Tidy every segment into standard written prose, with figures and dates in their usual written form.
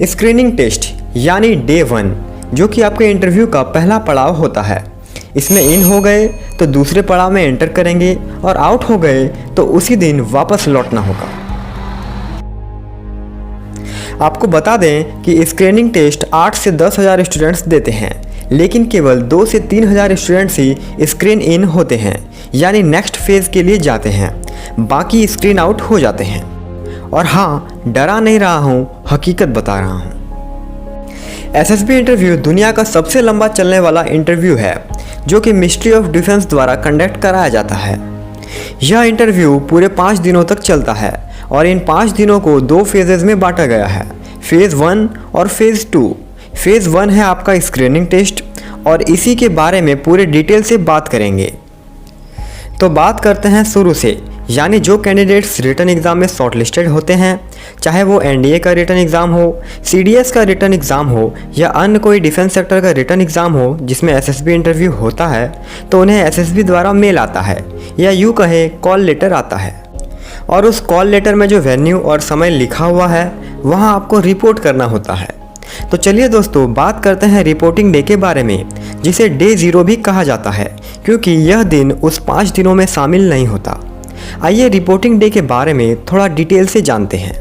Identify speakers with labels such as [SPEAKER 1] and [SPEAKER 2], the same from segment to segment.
[SPEAKER 1] Screening test यानी day 1 जो कि आपके इंटरव्यू का पहला पड़ाव होता है। इसमें इन हो गए तो दूसरे पड़ाव में एंटर करेंगे और आउट हो गए तो उसी दिन वापस लौटना होगा। आपको बता दें कि स्क्रीनिंग टेस्ट 8 से 10,000 स्टूडेंट्स देते हैं, लेकिन केवल 2 से 3,000 स्टूडेंट्स ही स्क्रीन इन होते हैं यानी नेक्स्ट फेज़ के लिए जाते हैं, बाकी स्क्रीन आउट हो जाते हैं। और हाँ, डरा नहीं रहा हूँ, हकीकत बता रहा हूँ। एसएसबी इंटरव्यू दुनिया का सबसे लंबा चलने वाला इंटरव्यू है जो कि मिनिस्ट्री ऑफ डिफेंस द्वारा कंडक्ट कराया जाता है। यह इंटरव्यू पूरे 5 दिनों तक चलता है और इन 5 दिनों को 2 फेजेज़ में बांटा गया है, फेज़ 1 और फेज़ 2। फेज़ 1 है आपका स्क्रीनिंग टेस्ट और इसी के बारे में पूरे डिटेल से बात करेंगे। तो बात करते हैं शुरू से, यानी जो कैंडिडेट्स रिटन एग्ज़ाम में शॉर्टलिस्टेड होते हैं, चाहे वो एनडीए का रिटन एग्ज़ाम हो, सीडीएस का रिटन एग्ज़ाम हो या अन्य कोई डिफेंस सेक्टर का रिटन एग्ज़ाम हो जिसमें एसएसबी इंटरव्यू होता है, तो उन्हें एसएसबी द्वारा मेल आता है या यूँ कहे कॉल लेटर आता है। और उस कॉल लेटर में जो वेन्यू और समय लिखा हुआ है वहाँ आपको रिपोर्ट करना होता है। तो चलिए दोस्तों, बात करते हैं रिपोर्टिंग डे के बारे में, जिसे डे 0 भी कहा जाता है क्योंकि यह दिन उस 5 दिनों में शामिल नहीं होता। आइए रिपोर्टिंग डे के बारे में थोड़ा डिटेल से जानते हैं।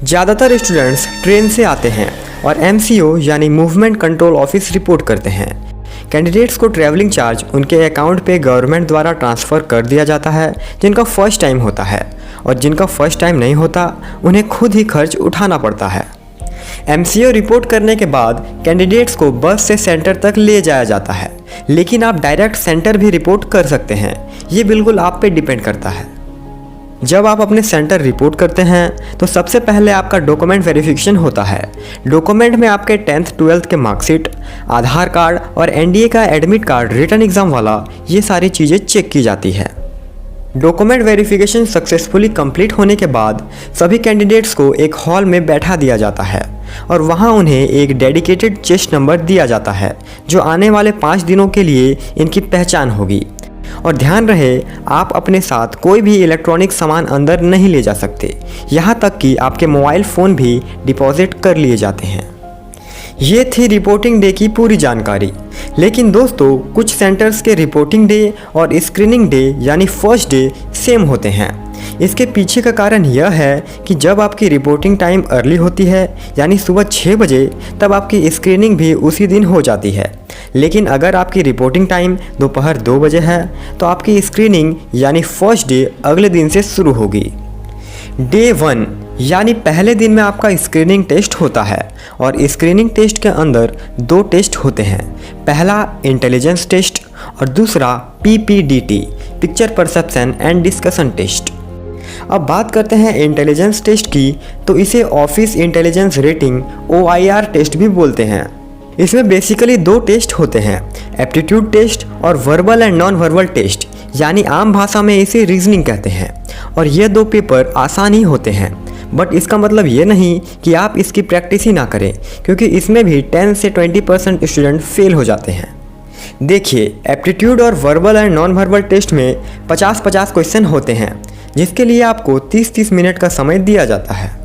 [SPEAKER 1] ज़्यादातर स्टूडेंट्स ट्रेन से आते हैं और एमसीओ यानी मूवमेंट कंट्रोल ऑफिस रिपोर्ट करते हैं। कैंडिडेट्स को ट्रैवलिंग चार्ज उनके अकाउंट पे गवर्नमेंट द्वारा ट्रांसफ़र कर दिया जाता है जिनका फर्स्ट टाइम होता है, और जिनका फर्स्ट टाइम नहीं होता उन्हें खुद ही खर्च उठाना पड़ता है। एमसीओ रिपोर्ट करने के बाद कैंडिडेट्स को बस से सेंटर तक ले जाया जाता है, लेकिन आप डायरेक्ट सेंटर भी रिपोर्ट कर सकते हैं, ये बिल्कुल आप पे डिपेंड करता है। जब आप अपने सेंटर रिपोर्ट करते हैं तो सबसे पहले आपका डॉक्यूमेंट वेरिफिकेशन होता है। डॉक्यूमेंट में आपके 10th 12th के मार्कशीट, आधार कार्ड और एनडीए का एडमिट कार्ड रिटन एग्ज़ाम वाला, ये सारी चीज़ें चेक की जाती है। डॉक्यूमेंट वेरिफिकेशन सक्सेसफुली कंप्लीट होने के बाद सभी कैंडिडेट्स को एक हॉल में बैठा दिया जाता है और वहां उन्हें एक डेडिकेटेड चेस्ट नंबर दिया जाता है जो आने वाले 5 दिनों के लिए इनकी पहचान होगी। और ध्यान रहे, आप अपने साथ कोई भी इलेक्ट्रॉनिक सामान अंदर नहीं ले जा सकते, यहाँ तक कि आपके मोबाइल फ़ोन भी डिपॉजिट कर लिए जाते हैं। ये थी रिपोर्टिंग डे की पूरी जानकारी। लेकिन दोस्तों, कुछ सेंटर्स के रिपोर्टिंग डे और स्क्रीनिंग डे यानी फर्स्ट डे सेम होते हैं। इसके पीछे का कारण यह है कि जब आपकी रिपोर्टिंग टाइम अर्ली होती है यानी सुबह 6 बजे, तब आपकी स्क्रीनिंग भी उसी दिन हो जाती है। लेकिन अगर आपकी रिपोर्टिंग टाइम दोपहर 2 बजे है तो आपकी स्क्रीनिंग यानी फर्स्ट डे अगले दिन से शुरू होगी। डे 1 यानी पहले दिन में आपका स्क्रीनिंग टेस्ट होता है और स्क्रीनिंग टेस्ट के अंदर 2 टेस्ट होते हैं। पहला इंटेलिजेंस टेस्ट और दूसरा PPDT, picture perception and discussion test. अब बात करते हैं इंटेलिजेंस टेस्ट की, तो इसे officer intelligence rating OIR test भी बोलते हैं। इसमें बेसिकली 2 टेस्ट होते हैं, एप्टीट्यूड टेस्ट और verbal and non verbal test, यानी आम भाषा में इसे रीजनिंग कहते हैं। और ये 2 पेपर आसान ही होते हैं, बट इसका मतलब ये नहीं कि आप इसकी प्रैक्टिस ही ना करें, क्योंकि इसमें भी 10 से 20% स्टूडेंट फेल हो जाते हैं। देखिए, एप्टीट्यूड और verbal and non verbal test में 50-50 क्वेश्चन होते हैं, जिसके लिए आपको 30-30 मिनट का समय दिया जाता है।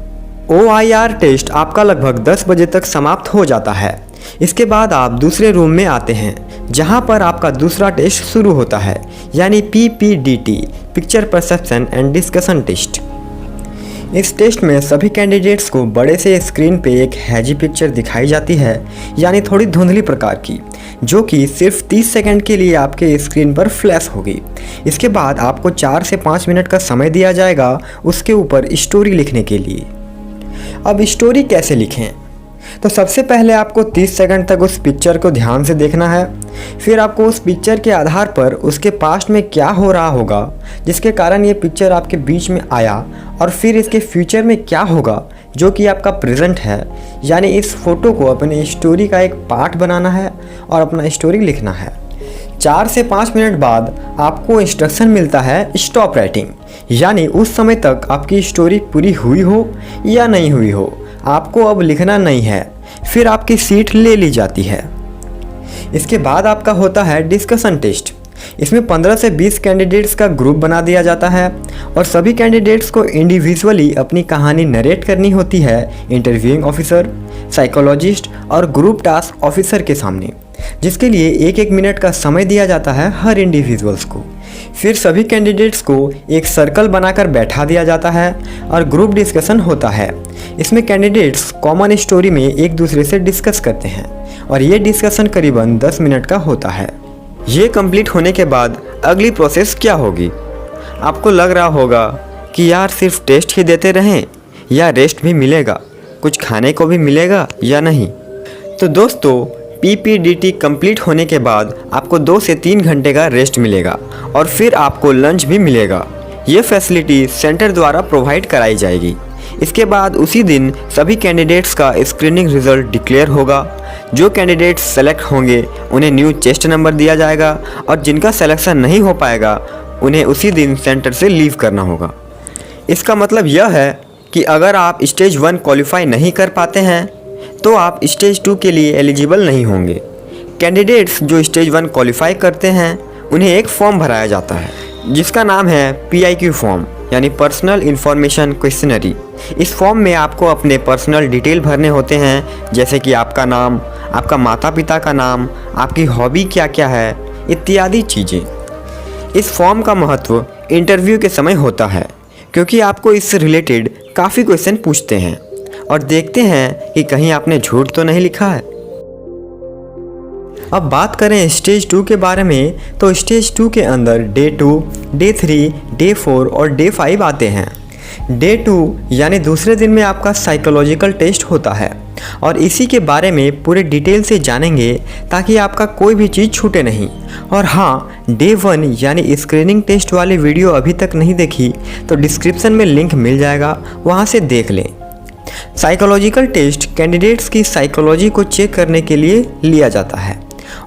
[SPEAKER 1] OIR टेस्ट आपका लगभग 10 बजे तक समाप्त हो जाता है। इसके बाद आप दूसरे रूम में आते हैं जहां पर आपका दूसरा टेस्ट शुरू होता है, यानी PPDT, picture perception and discussion test. इस टेस्ट में सभी कैंडिडेट्स को बड़े से स्क्रीन पे एक हैजी पिक्चर दिखाई जाती है, यानी थोड़ी धुंधली प्रकार की, जो कि सिर्फ 30 सेकंड के लिए आपके स्क्रीन पर फ्लैश होगी। इसके बाद आपको 4 से 5 मिनट का समय दिया जाएगा उसके ऊपर स्टोरी लिखने के लिए। अब स्टोरी कैसे लिखें? तो सबसे पहले आपको 30 सेकंड तक उस पिक्चर को ध्यान से देखना है। फिर आपको उस पिक्चर के आधार पर उसके पास्ट में क्या हो रहा होगा जिसके कारण ये पिक्चर आपके बीच में आया, और फिर इसके फ्यूचर में क्या होगा जो कि आपका प्रेजेंट है, यानी इस फोटो को अपने स्टोरी का एक पार्ट बनाना है और अपना स्टोरी लिखना है। 4 से 5 मिनट बाद आपको इंस्ट्रक्शन मिलता है स्टॉप राइटिंग, यानी उस समय तक आपकी स्टोरी पूरी हुई हो या नहीं हुई हो, आपको अब लिखना नहीं है। फिर आपकी सीट ले ली जाती है। इसके बाद आपका होता है डिस्कशन टेस्ट। इसमें 15 से 20 कैंडिडेट्स का ग्रुप बना दिया जाता है और सभी कैंडिडेट्स को इंडिविजुअली अपनी कहानी नरेट करनी होती है इंटरव्यूइंग ऑफिसर, साइकोलॉजिस्ट और ग्रुप टास्क ऑफिसर के सामने, जिसके लिए एक एक मिनट का समय दिया जाता है हर इंडिविजुअल्स को। फिर सभी कैंडिडेट्स को एक सर्कल बनाकर बैठा दिया जाता है और ग्रुप डिस्कशन होता है। इसमें कैंडिडेट्स कॉमन स्टोरी में एक दूसरे से डिस्कस करते हैं और ये डिस्कशन करीबन 10 मिनट का होता है। ये कंप्लीट होने के बाद अगली प्रोसेस क्या होगी? आपको लग रहा होगा कि यार सिर्फ टेस्ट ही देते रहें या रेस्ट भी मिलेगा, कुछ खाने को भी मिलेगा या नहीं? तो दोस्तों, PPDT कंप्लीट होने के बाद आपको 2 से 3 घंटे का रेस्ट मिलेगा और फिर आपको लंच भी मिलेगा। ये फैसिलिटी सेंटर द्वारा प्रोवाइड कराई जाएगी। इसके बाद उसी दिन सभी कैंडिडेट्स का स्क्रीनिंग रिजल्ट डिक्लेयर होगा। जो कैंडिडेट्स सेलेक्ट होंगे उन्हें न्यू चेस्ट नंबर दिया जाएगा और जिनका सिलेक्शन नहीं हो पाएगा उन्हें उसी दिन सेंटर से लीव करना होगा। इसका मतलब यह है कि अगर आप स्टेज 1 क्वालिफाई नहीं कर पाते हैं तो आप स्टेज 2 के लिए एलिजिबल नहीं होंगे। कैंडिडेट्स जो स्टेज 1 क्वालिफाई करते हैं उन्हें एक फॉर्म भराया जाता है जिसका नाम है PIQ फॉर्म, यानी पर्सनल इन्फॉर्मेशन क्वेश्चनरी। इस फॉर्म में आपको अपने पर्सनल डिटेल भरने होते हैं, जैसे कि आपका नाम, आपका माता पिता का नाम, आपकी हॉबी क्या क्या है, इत्यादि चीज़ें। इस फॉर्म का महत्व इंटरव्यू के समय होता है क्योंकि आपको इससे रिलेटेड काफ़ी क्वेश्चन पूछते हैं और देखते हैं कि कहीं आपने झूठ तो नहीं लिखा है। अब बात करें स्टेज 2 के बारे में, तो स्टेज 2 के अंदर डे 2, डे 3, डे 4 और डे 5 आते हैं। डे 2 यानी दूसरे दिन में आपका साइकोलॉजिकल टेस्ट होता है और इसी के बारे में पूरे डिटेल से जानेंगे ताकि आपका कोई भी चीज़ छूटे नहीं। और हाँ, डे 1 यानी स्क्रीनिंग टेस्ट वाली वीडियो अभी तक नहीं देखी तो डिस्क्रिप्शन में लिंक मिल जाएगा, वहाँ से देख लें। साइकोलॉजिकल टेस्ट कैंडिडेट्स की साइकोलॉजी को चेक करने के लिए लिया जाता है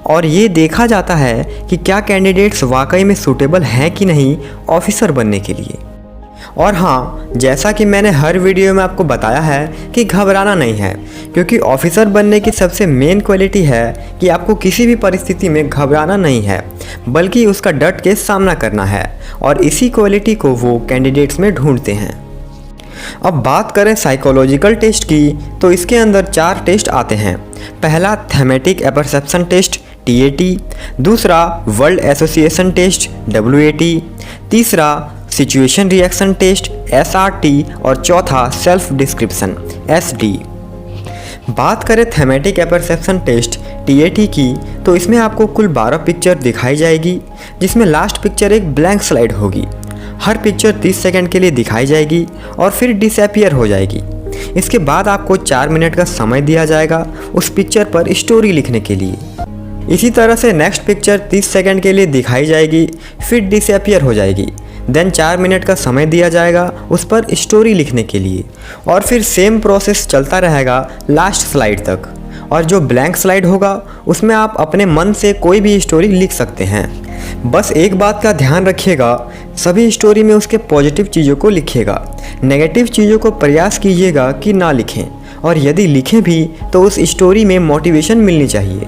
[SPEAKER 1] और ये देखा जाता है कि क्या कैंडिडेट्स वाकई में सूटेबल हैं कि नहीं ऑफिसर बनने के लिए। और हाँ, जैसा कि मैंने हर वीडियो में आपको बताया है कि घबराना नहीं है, क्योंकि ऑफिसर बनने की सबसे मेन क्वालिटी है कि आपको किसी भी परिस्थिति में घबराना नहीं है, बल्कि उसका डट के सामना करना है और इसी क्वालिटी को वो कैंडिडेट्स में ढूंढते हैं। अब बात करें साइकोलॉजिकल टेस्ट की, तो इसके अंदर 4 टेस्ट आते हैं। पहला थेमेटिक एपर्सेप्शन टेस्ट TAT, दूसरा वर्ल्ड एसोसिएशन टेस्ट WAT, तीसरा सिचुएशन रिएक्शन टेस्ट SRT और चौथा सेल्फ डिस्क्रिप्शन SD। बात करें थेमेटिक एपर्सेप्शन टेस्ट TAT की, तो इसमें आपको कुल 12 पिक्चर दिखाई जाएगी, जिसमें लास्ट पिक्चर एक ब्लैंक स्लाइड होगी। हर पिक्चर 30 सेकंड के लिए दिखाई जाएगी और फिर डिसअपीयर हो जाएगी। इसके बाद आपको 4 मिनट का समय दिया जाएगा उस पिक्चर पर स्टोरी लिखने के लिए। इसी तरह से नेक्स्ट पिक्चर 30 सेकंड के लिए दिखाई जाएगी, फिर डिसअपीयर हो जाएगी। देन 4 मिनट का समय दिया जाएगा उस पर स्टोरी लिखने के लिए और फिर सेम प्रोसेस चलता रहेगा लास्ट स्लाइड तक। और जो ब्लैंक स्लाइड होगा उसमें आप अपने मन से कोई भी स्टोरी लिख सकते हैं। बस एक बात का ध्यान रखिएगा, सभी स्टोरी में उसके पॉजिटिव चीज़ों को लिखिएगा, नेगेटिव चीज़ों को प्रयास कीजिएगा कि ना लिखें, और यदि लिखें भी तो उस स्टोरी में मोटिवेशन मिलनी चाहिए।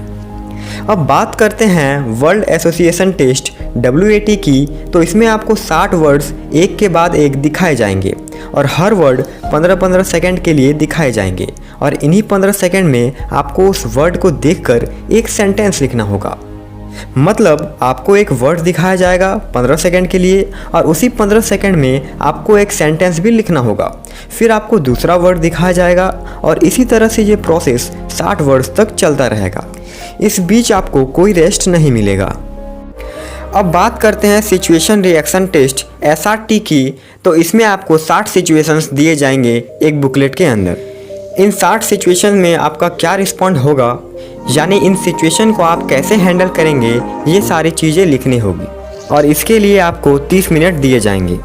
[SPEAKER 1] अब बात करते हैं वर्ल्ड एसोसिएशन टेस्ट WAT की, तो इसमें आपको 60 वर्ड्स एक के बाद एक दिखाए जाएंगे और हर वर्ड 15-15 सेकंड के लिए दिखाए जाएंगे और इन्हीं 15 सेकंड में आपको उस वर्ड को देखकर एक सेंटेंस लिखना होगा। मतलब आपको एक वर्ड दिखाया जाएगा 15 सेकंड के लिए और उसी 15 सेकंड में आपको एक सेंटेंस भी लिखना होगा। फिर आपको दूसरा वर्ड दिखाया जाएगा और इसी तरह से ये प्रोसेस 60 वर्ड्स तक चलता रहेगा। इस बीच आपको कोई रेस्ट नहीं मिलेगा। अब बात करते हैं सिचुएशन रिएक्शन टेस्ट SRT की, तो इसमें आपको 60 सिचुएशंस दिए जाएंगे एक बुकलेट के अंदर। इन 60 सिचुएशन में आपका क्या रिस्पॉन्ड होगा, यानी इन सिचुएशन को आप कैसे हैंडल करेंगे, ये सारी चीज़ें लिखनी होगी और इसके लिए आपको 30 मिनट दिए जाएंगे।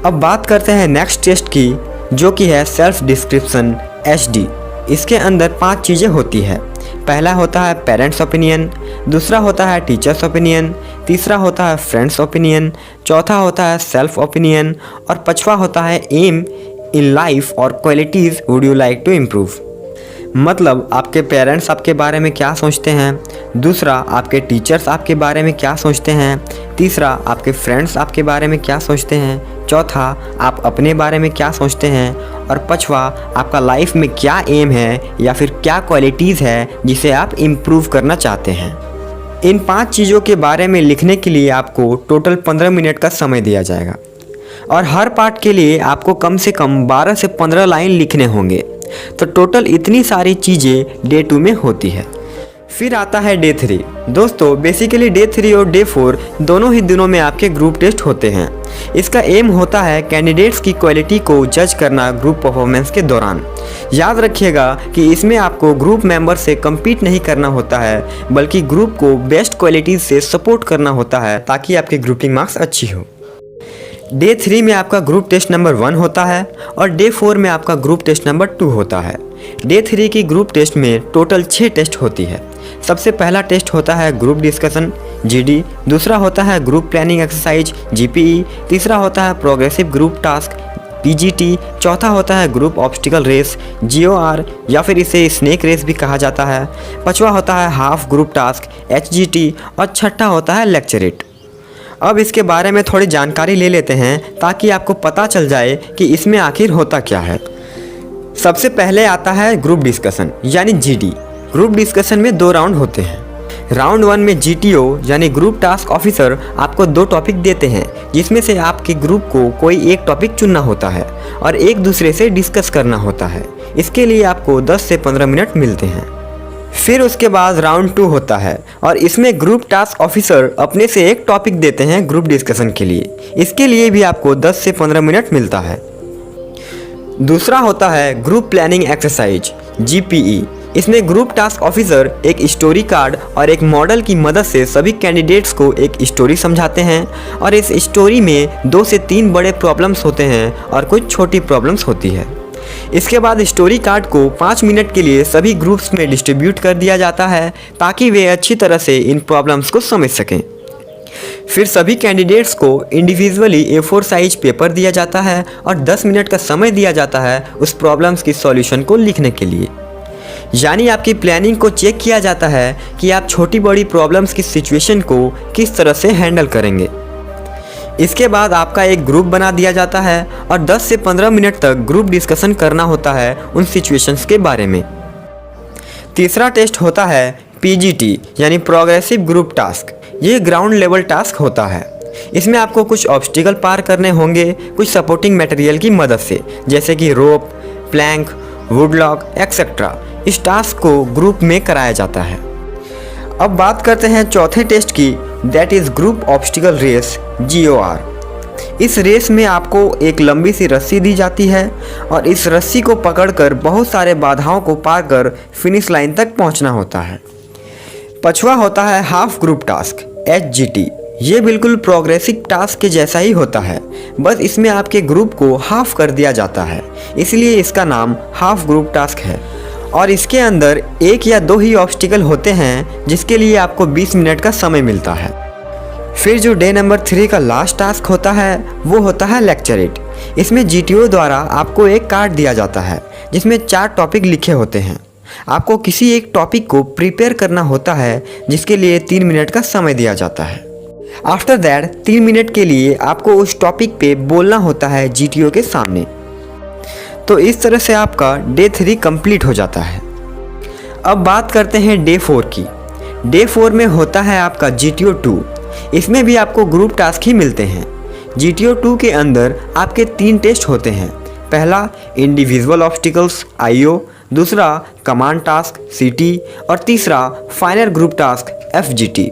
[SPEAKER 1] अब बात करते हैं नेक्स्ट टेस्ट की, जो कि है सेल्फ डिस्क्रिप्शन SD। इसके अंदर 5 चीज़ें होती है। पहला होता है पेरेंट्स ओपिनियन, दूसरा होता है टीचर्स ओपिनियन, तीसरा होता है फ्रेंड्स ओपिनियन, चौथा होता है सेल्फ ओपिनियन और 5वां होता है एम इन लाइफ और qualities would you like to improve. मतलब आपके पेरेंट्स आपके बारे में क्या सोचते हैं, दूसरा आपके टीचर्स आपके बारे में क्या सोचते हैं, तीसरा आपके फ्रेंड्स आपके बारे में क्या सोचते हैं, चौथा आप अपने बारे में क्या सोचते हैं, और पांचवा आपका लाइफ में क्या एम है या फिर क्या क्वालिटीज़ है जिसे आप इम्प्रूव करना चाहते हैं। इन 5 चीज़ों के बारे में लिखने के लिए आपको टोटल 15 मिनट का समय दिया जाएगा और हर पार्ट के लिए आपको कम से कम 12 से 15 लाइन लिखने होंगे। तो टोटल इतनी सारी चीज़ें डे 2 में होती है। फिर आता है डे 3। दोस्तों बेसिकली डे 3 और डे 4 दोनों ही दिनों में आपके ग्रुप टेस्ट होते हैं। इसका एम होता है कैंडिडेट्स की क्वालिटी को जज करना ग्रुप परफॉर्मेंस के दौरान। याद रखिएगा कि इसमें आपको ग्रुप मेंबर से कम्पीट नहीं करना होता है, बल्कि ग्रुप को बेस्ट क्वालिटीज़ से सपोर्ट करना होता है ताकि आपकी ग्रुपिंग मार्क्स अच्छी हो। डे 3 में आपका ग्रुप टेस्ट नंबर 1 होता है और डे 4 में आपका ग्रुप टेस्ट नंबर 2 होता है। डे 3 की ग्रुप टेस्ट में टोटल 6 टेस्ट होती है। सबसे पहला टेस्ट होता है ग्रुप डिस्कशन GD, दूसरा होता है ग्रुप प्लानिंग एक्सरसाइज GPE, तीसरा होता है प्रोग्रेसिव ग्रुप टास्क PGT, चौथा होता है ग्रुप ऑब्स्टिकल रेस GOR या फिर इसे स्नेक रेस भी कहा जाता है, पांचवा होता है हाफ ग्रुप टास्क HGT और छठा होता है लेक्चरेट। अब इसके बारे में थोड़ी जानकारी ले लेते हैं ताकि आपको पता चल जाए कि इसमें आखिर होता क्या है। सबसे पहले आता है ग्रुप डिस्कशन यानी GD। ग्रुप डिस्कशन में 2 राउंड होते हैं। राउंड 1 में GTO यानी ग्रुप टास्क ऑफिसर आपको 2 टॉपिक देते हैं जिसमें से आपके ग्रुप को कोई एक टॉपिक चुनना होता है और एक दूसरे से डिस्कस करना होता है। इसके लिए आपको 10 से 15 मिनट मिलते हैं। फिर उसके बाद राउंड 2 होता है और इसमें ग्रुप टास्क ऑफिसर अपने से एक टॉपिक देते हैं ग्रुप डिस्कशन के लिए। इसके लिए भी आपको 10 से 15 मिनट मिलता है। दूसरा होता है ग्रुप प्लानिंग एक्सरसाइज GPE। इसमें ग्रुप टास्क ऑफिसर एक स्टोरी कार्ड और एक मॉडल की मदद से सभी कैंडिडेट्स को एक स्टोरी समझाते हैं और इस स्टोरी में 2 से 3 बड़े प्रॉब्लम्स होते हैं और कुछ छोटी प्रॉब्लम्स होती है। इसके बाद स्टोरी कार्ड को 5 मिनट के लिए सभी ग्रुप्स में डिस्ट्रीब्यूट कर दिया जाता है ताकि वे अच्छी तरह से इन प्रॉब्लम्स को समझ सकें। फिर सभी कैंडिडेट्स को इंडिविजुअली A4 साइज पेपर दिया जाता है और 10 मिनट का समय दिया जाता है उस प्रॉब्लम्स की सॉल्यूशन को लिखने के लिए। यानी आपकी प्लानिंग को चेक किया जाता है कि आप छोटी बड़ी प्रॉब्लम्स की सिचुएशन को किस तरह से हैंडल करेंगे। इसके बाद आपका एक ग्रुप बना दिया जाता है और 10 से 15 मिनट तक ग्रुप डिस्कशन करना होता है उन सिचुएशंस के बारे में। तीसरा टेस्ट होता है PGT यानी प्रोग्रेसिव ग्रुप टास्क। ये ग्राउंड लेवल टास्क होता है। इसमें आपको कुछ ऑब्स्टिकल पार करने होंगे कुछ सपोर्टिंग मटेरियल की मदद से, जैसे कि रोप, प्लैंक, वुडलॉक एक्सेट्रा। इस टास्क को ग्रुप में कराया जाता है। अब बात करते हैं चौथे टेस्ट की, that is group obstacle race GOR। इस रेस में आपको एक लंबी सी रस्सी दी जाती है और इस रस्सी को पकड़कर बहुत सारे बाधाओं को पार कर फिनिश लाइन तक पहुंचना होता है। पांचवा होता है हाफ ग्रुप टास्क HGT। ये बिल्कुल प्रोग्रेसिव टास्क के जैसा ही होता है, बस इसमें आपके ग्रुप को हाफ कर दिया जाता है, इसलिए इसका नाम हाफ ग्रुप टास्क है। और इसके अंदर 1 या 2 ही ऑब्स्टिकल होते हैं जिसके लिए आपको 20 मिनट का समय मिलता है। फिर जो डे नंबर 3 का लास्ट टास्क होता है वो होता है लेक्चरेट। इसमें GTO द्वारा आपको एक कार्ड दिया जाता है जिसमें 4 टॉपिक लिखे होते हैं। आपको किसी एक टॉपिक को प्रिपेयर करना होता है जिसके लिए 3 मिनट का समय दिया जाता है। आफ्टर दैट 3 मिनट के लिए आपको उस टॉपिक पे बोलना होता है GTO के सामने। तो इस तरह से आपका डे 3 कंप्लीट हो जाता है। अब बात करते हैं डे 4 की। डे 4 में होता है आपका GTO 2। इसमें भी आपको ग्रुप टास्क ही मिलते हैं। GTO 2 के अंदर आपके 3 टेस्ट होते हैं। पहला इंडिविजुअल ऑब्स्टिकल्स IO, दूसरा कमांड टास्क CT और तीसरा फाइनल ग्रुप टास्क FGT।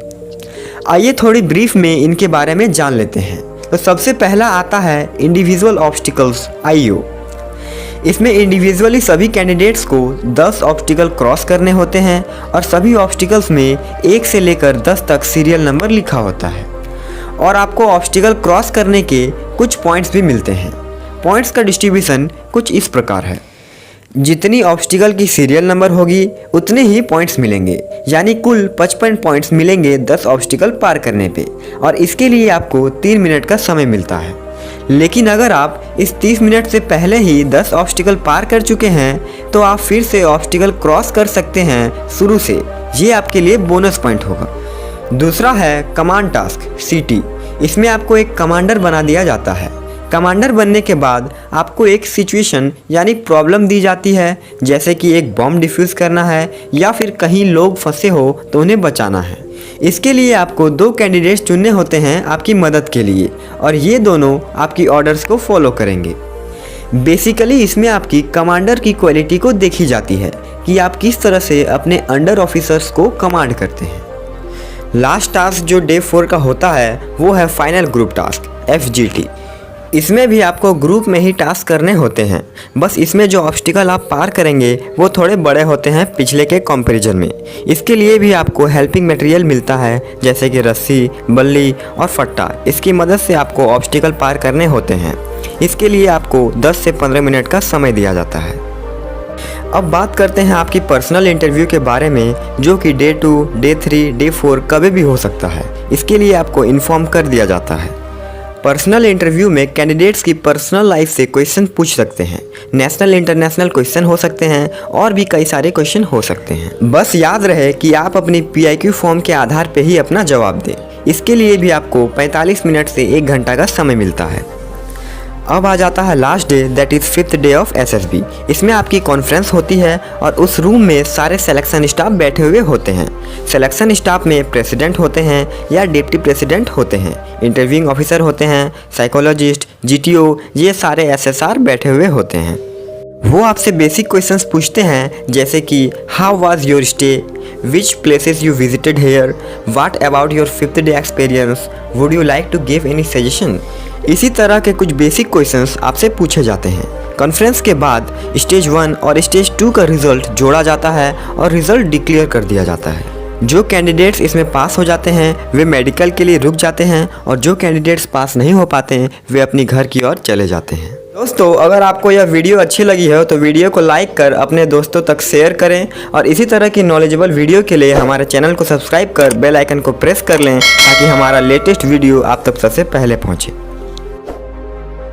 [SPEAKER 1] आइए थोड़ी ब्रीफ में इनके बारे में जान लेते हैं। तो सबसे पहला आता है इंडिविजुअल ऑब्स्टिकल्स IO। इसमें इंडिविजुअली सभी कैंडिडेट्स को 10 ऑब्स्टिकल क्रॉस करने होते हैं और सभी ऑब्स्टिकल्स में 1 से लेकर 10 तक सीरियल नंबर लिखा होता है और आपको ऑब्स्टिकल क्रॉस करने के कुछ पॉइंट्स भी मिलते हैं। पॉइंट्स का डिस्ट्रीब्यूशन कुछ इस प्रकार है, जितनी ऑब्स्टिकल की सीरियल नंबर होगी उतने ही पॉइंट्स मिलेंगे, यानी कुल 55 पॉइंट्स मिलेंगे 10 ऑब्स्टिकल पार करने पे और इसके लिए आपको 3 मिनट का समय मिलता है। लेकिन अगर आप इस 30 मिनट से पहले ही 10 ऑब्स्टिकल पार कर चुके हैं तो आप फिर से ऑब्स्टिकल क्रॉस कर सकते हैं शुरू से। ये आपके लिए बोनस पॉइंट होगा। दूसरा है कमांड टास्क CT। इसमें आपको एक कमांडर बना दिया जाता है। कमांडर बनने के बाद आपको एक सिचुएशन यानी प्रॉब्लम दी जाती है, जैसे कि एक बॉम्ब डिफ्यूज़ करना है या फिर कहीं लोग फंसे हो तो उन्हें बचाना है। इसके लिए आपको 2 कैंडिडेट्स चुनने होते हैं आपकी मदद के लिए, और ये दोनों आपकी ऑर्डर्स को फॉलो करेंगे। बेसिकली इसमें आपकी कमांडर की क्वालिटी को देखी जाती है कि आप किस तरह से अपने अंडर ऑफिसर्स को कमांड करते हैं। लास्ट टास्क जो डे 4 का होता है वो है फाइनल ग्रुप टास्क FGT। इसमें भी आपको ग्रुप में ही टास्क करने होते हैं, बस इसमें जो ऑब्स्टिकल आप पार करेंगे वो थोड़े बड़े होते हैं पिछले के कंपैरिजन में। इसके लिए भी आपको हेल्पिंग मटेरियल मिलता है, जैसे कि रस्सी, बल्ली और फट्टा। इसकी मदद से आपको ऑब्स्टिकल पार करने होते हैं। इसके लिए आपको 10 से 15 मिनट का समय दिया जाता है। अब बात करते हैं आपकी पर्सनल इंटरव्यू के बारे में, जो कि डे 2, डे 3, डे 4 कभी भी हो सकता है। इसके लिए आपको इन्फॉर्म कर दिया जाता है। पर्सनल इंटरव्यू में कैंडिडेट्स की पर्सनल लाइफ से क्वेश्चन पूछ सकते हैं। नेशनल इंटरनेशनल क्वेश्चन हो सकते हैं और भी कई सारे क्वेश्चन हो सकते हैं। बस याद रहे कि आप अपनी PIQ फॉर्म के आधार पर ही अपना जवाब दें। इसके लिए भी आपको 45 मिनट से 1 घंटा का समय मिलता है। अब आ जाता है last day, that is 5th day of SSB। इसमें आपकी कॉन्फ्रेंस होती है और उस रूम में सारे सिलेक्शन स्टाफ बैठे हुए होते हैं। सिलेक्शन स्टाफ में प्रेसिडेंट होते हैं या डिप्टी प्रेसिडेंट होते हैं, इंटरव्यूइंग ऑफिसर होते हैं, साइकोलॉजिस्ट, GTO, ये सारे SSR बैठे हुए होते हैं। वो आपसे बेसिक क्वेश्चंस पूछते हैं, जैसे कि how was your stay, which places you visited here, what about your 5th day experience, would you like to give any suggestion. इसी तरह के कुछ बेसिक क्वेश्चंस आपसे पूछे जाते हैं। कॉन्फ्रेंस के बाद स्टेज 1 और स्टेज 2 का रिजल्ट जोड़ा जाता है और रिजल्ट डिक्लेयर कर दिया जाता है। जो कैंडिडेट्स इसमें पास हो जाते हैं वे मेडिकल के लिए रुक जाते हैं, और जो कैंडिडेट्स पास नहीं हो पाते हैं वे अपनी घर की ओर चले जाते हैं। दोस्तों, अगर आपको यह वीडियो अच्छी लगी है तो वीडियो को लाइक कर अपने दोस्तों तक शेयर करें, और इसी तरह की नॉलेजेबल वीडियो के लिए हमारे चैनल को सब्सक्राइब कर बेल आइकन को प्रेस कर लें, ताकि हमारा लेटेस्ट वीडियो आप तक सबसे पहले पहुँचे।